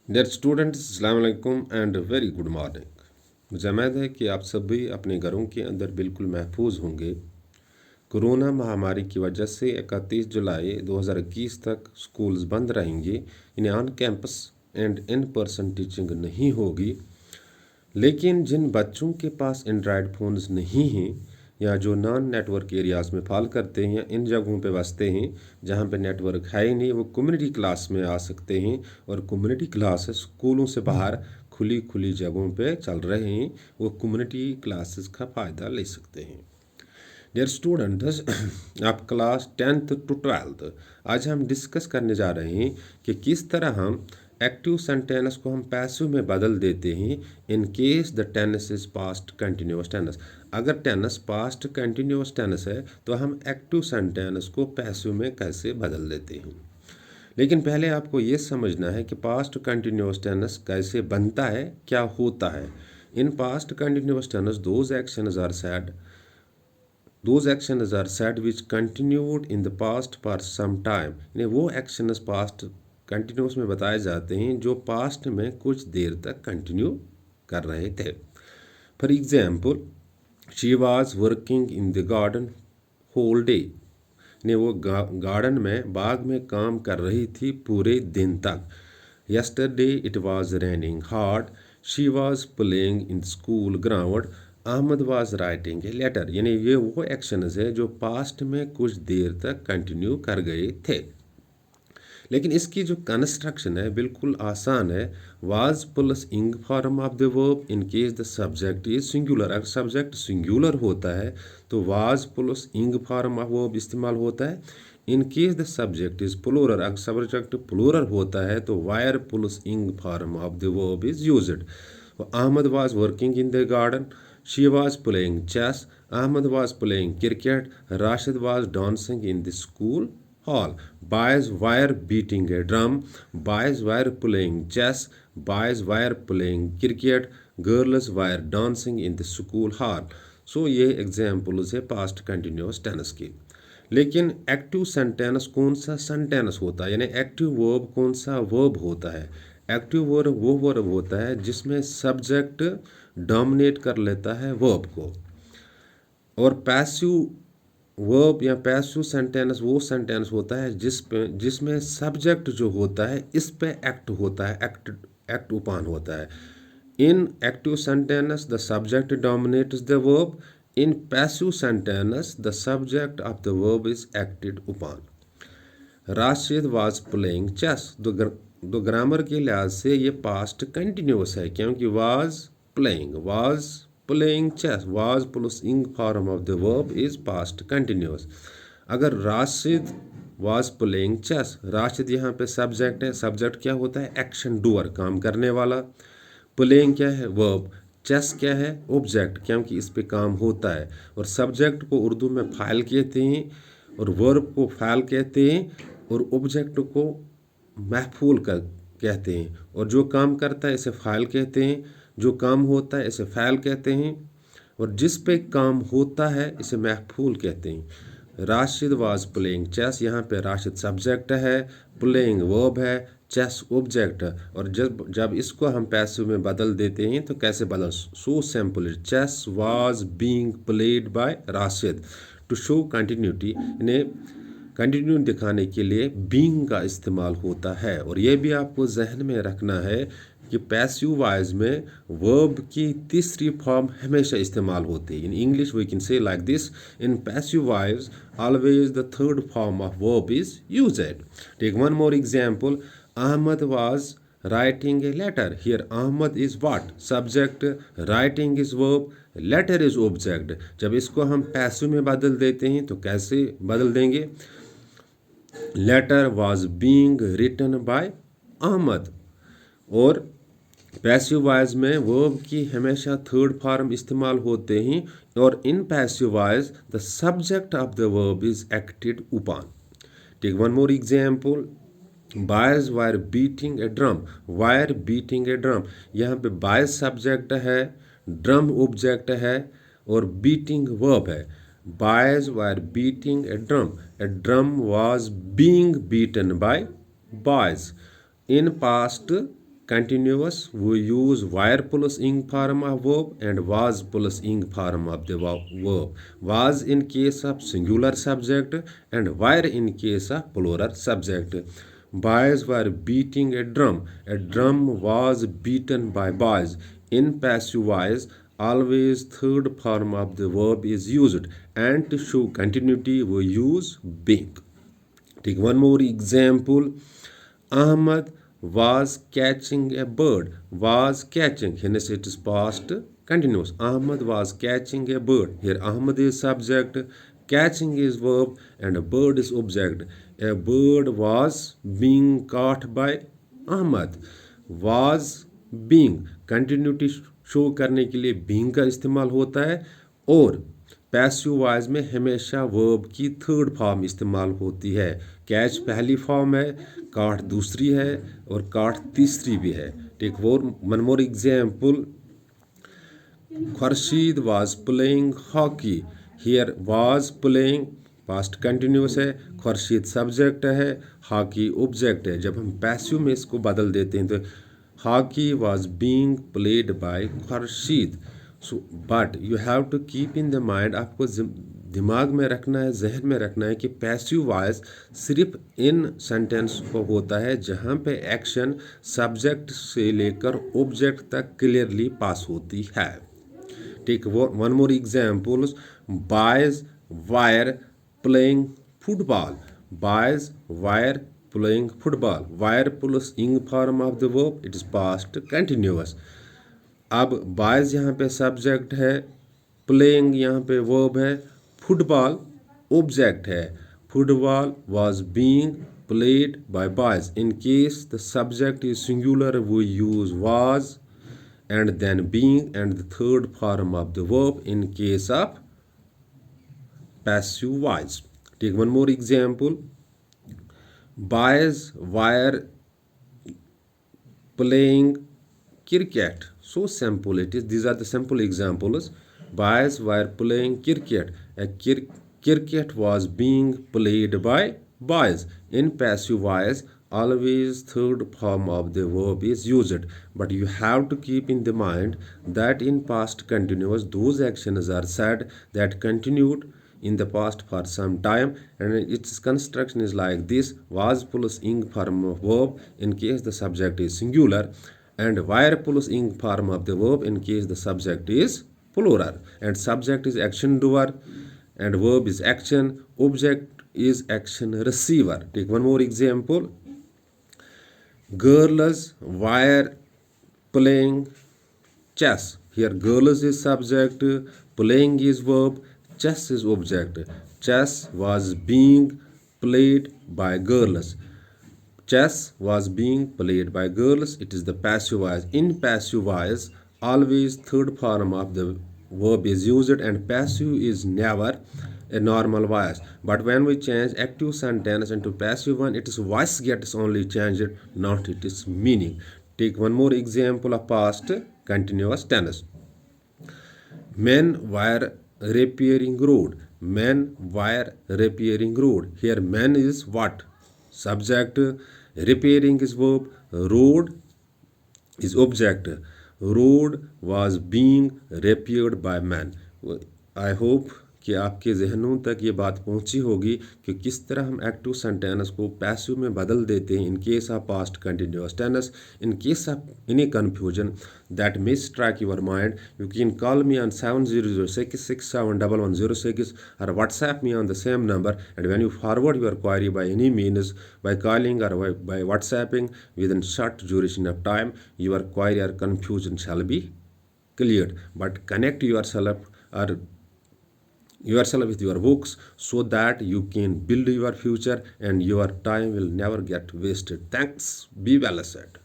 Dear students, अस्सलाम वालेकुम and very good morning. मुझे उम्मीद है कि आप सभी अपने घरों के अंदर बिल्कुल महफूज होंगे। कोरोना महामारी की वजह से 31 जुलाई 2021 तक स्कूल्स बंद रहेंगे। इन्हें on campus and in person teaching नहीं होगी। लेकिन जिन बच्चों के पास एंड्रॉयड फ़ोन्स नहीं हैं या जो नॉन नेटवर्क एरियाज़ में फॉल करते हैं या इन जगहों पे बसते हैं जहाँ पे नेटवर्क है ही नहीं, वो कम्युनिटी क्लास में आ सकते हैं। और कम्युनिटी क्लासेस स्कूलों से बाहर खुली खुली जगहों पे चल रहे हैं, वो कम्युनिटी क्लासेस का फ़ायदा ले सकते हैं। डियर स्टूडेंट्स, आप क्लास 10th to 12th आज हम डिस्कस करने जा रहे हैं कि किस तरह हम एक्टिव सेंटेंस को हम पैसिव में बदल देते हैं in case the tense is past continuous tense. अगर टेंस पास्ट कंटिन्यूस टेंस है तो हम एक्टिव सेंटेंस को पैसिव में कैसे बदल देते हैं। लेकिन पहले आपको ये समझना है कि पास्ट कंटिन्यूस टेंस कैसे बनता है, क्या होता है। In past continuous tense those actions are said which continued in the past for some time। यानी वो actions past continuous में बताए जाते हैं जो past में कुछ देर तक continue कर रहे थे। For example, she was working in the garden whole day। यानी वो गार्डन में बाग में काम कर रही थी पूरे दिन तक। Yesterday it was raining hard। She was playing in the school ground। Ahmad was writing a letter. यानी ये वो एक्शंस है जो पास्ट में कुछ देर तक कंटिन्यू कर गए थे। लेकिन इसकी जो कंस्ट्रक्शन है बिल्कुल आसान है। Was plus ing form of the verb in case the subject is singular. अगर सब्जेक्ट सिंगुलर होता है तो was plus ing form of verb इस्तेमाल होता है। In case the subject is plural, अगर सब्जेक्ट प्लूरल होता है तो were plus ing form of the verb is used. Ahmad was working in the garden. She was playing chess। Ahmed was playing cricket। Rashid was dancing in the school hall। Boys were beating a drum। Boys were playing chess। Boys were playing cricket। Girls were dancing in the school hall। So ये examples है past continuous tense की। लेकिन active sentence कौन सा sentence होता है, यानी active verb कौन सा वर्ब होता है। एक्टिव वर्ब वो वर्ब होता है जिसमें सब्जेक्ट डोमिनेट कर लेता है वर्ब को। और पैसिव वर्ब या पैसिव सेंटेंस वो सेंटेंस होता है जिसमें सब्जेक्ट जो होता है इस पे एक्ट होता है, एक्ट उपान होता है। In active sentence the subject dominates the verb. In passive sentence the subject of the verb is acted upon. Rashid was playing chess. दो ग्रामर के लिहाज से ये पास्ट कंटिन्यूस है क्योंकि was playing chess, was plus ing form of the verb is past continuous. अगर Rashid was playing chess, Rashid यहाँ पे सब्जेक्ट है। सब्जेक्ट क्या होता है, एक्शन डूअर, काम करने वाला। प्लेइंग क्या है, वर्ब। चेस क्या है, ऑब्जेक्ट, क्योंकि इस पे काम होता है। और सब्जेक्ट को उर्दू में फाइल कहते हैं और वर्ब को फाइल कहते हैं और ऑब्जेक्ट को महफूल कर कहते हैं। और जो काम करता है इसे फाइल कहते हैं, जो काम होता है इसे फाइल कहते हैं और जिस पे काम होता है इसे महफूल कहते हैं। राशिद वाज प्लेइंग चेस, यहाँ पे राशिद सब्जेक्ट है, प्लेइंग वर्ब है, चेस ऑब्जेक्ट है। और जब इसको हम पैसिव में बदल देते हैं तो कैसे बदल, so simple, chess was being played by Rashid. To show continuity, इन्हें कंटिन्यू दिखाने के लिए बीइंग का इस्तेमाल होता है। और ये भी आपको जहन में रखना है कि पैसिव वॉइस में वर्ब की तीसरी फॉर्म हमेशा इस्तेमाल होती है। In English we can say like this, in passive voice always the third form of verb is used. Take one more example, Ahmad was writing a letter। Here Ahmad is what, subject, writing is verb, letter is object। जब इसको हम passive में बदल देते हैं तो कैसे बदल देंगे, letter was being written by Ahmad. और पैसिव वॉइस में वर्ब की हमेशा थर्ड फॉर्म इस्तेमाल होते हैं और in passive voice the subject of the verb is acted upon। Take one more example, boys were beating a drum. Were beating a drum, यहाँ पे बॉयज सब्जेक्ट है, ड्रम ऑब्जेक्ट है और बीटिंग वर्ब है। Boys were beating a drum, a drum was being beaten by boys. In past continuous, we use were plus ing form of verb and was plus ing form of the verb. Was in case of singular subject and were in case of plural subject. Boys were beating a drum. A drum was beaten by boys. In passive voice, always third form of the verb is used, and to show continuity we use being. Take one more example. Ahmad was catching a bird. Was catching. Hence it is past continuous. Ahmad was catching a bird. Here Ahmad is subject, catching is verb, and a bird is object. A bird was being caught by Ahmad. Was being. Continuity show करने के लिए being का इस्तेमाल होता है, और passive voice में हमेशा वर्ब की थर्ड फॉर्म इस्तेमाल होती है. कैच पहली फॉर्म है, काट दूसरी है, और काट तीसरी भी है. Take one more example. Khurshid was playing hockey. Here was playing past continuous है, खुर्शीद सब्जेक्ट है, हॉकी ऑब्जेक्ट है. जब हम पैसिव में इसको बदल देते हैं तो hockey was being played by Khurshid. So but you have to keep in the mind, आपको दिमाग में रखना है, जहन में रखना है कि पैसिव वॉइस सिर्फ इन सेंटेंस को होता है जहाँ पे एक्शन सब्जेक्ट से लेकर ऑब्जेक्ट तक क्लियरली पास होती है. Take one more examples. Boys were playing football. Boys were playing football. Wire plus ing form of the verb, it is past continuous. अब boys यहाँ पे सब्जेक्ट है, playing यहाँ पे verb है, फुटबॉल ऑब्जेक्ट है. Football was being played by boys. In case the subject is singular, we use was and then being and the third form of the verb in case of passive voice. Take one more example. Boys were playing cricket. So simple it is. These are the simple examples. Boys were playing cricket. A cricket was being played by boys. In passive voice, always third form of the verb is used. But you have to keep in the mind that in past continuous, those actions are said that continued in the past for some time, and its construction is like this: was plus ing form of verb in case the subject is singular, and were plus ing form of the verb in case the subject is plural, and subject is action doer and verb is action, object is action receiver. Take one more example. Girls were playing chess. Here girls is subject, playing is verb, chess is object. Chess was being played by girls. Chess was being played by girls. It is the passive voice. In passive voice, always third form of the verb is used, and passive is never a normal voice. But when we change active sentence into passive one, its voice gets only changed, not its meaning. Take one more example of past continuous tense. Men were repairing road. Men were repairing road. Here men is what? Subject. Repairing is verb. Road is object. Road was being repaired by men. I hope कि आपके जहनों तक ये बात पहुंची होगी कि किस तरह हम एक्टिव सेंटेंस को पैसिव में बदल देते हैं in case of past continuous tense. In case of any confusion that may strike your mind, you can call me on 7006671106 or WhatsApp me on the same number, and when you forward your query by any means, by calling or by WhatsApping, within short duration of time your query or confusion shall be cleared. But connect yourself with your books so that you can build your future and your time will never get wasted. Thanks. Be well said.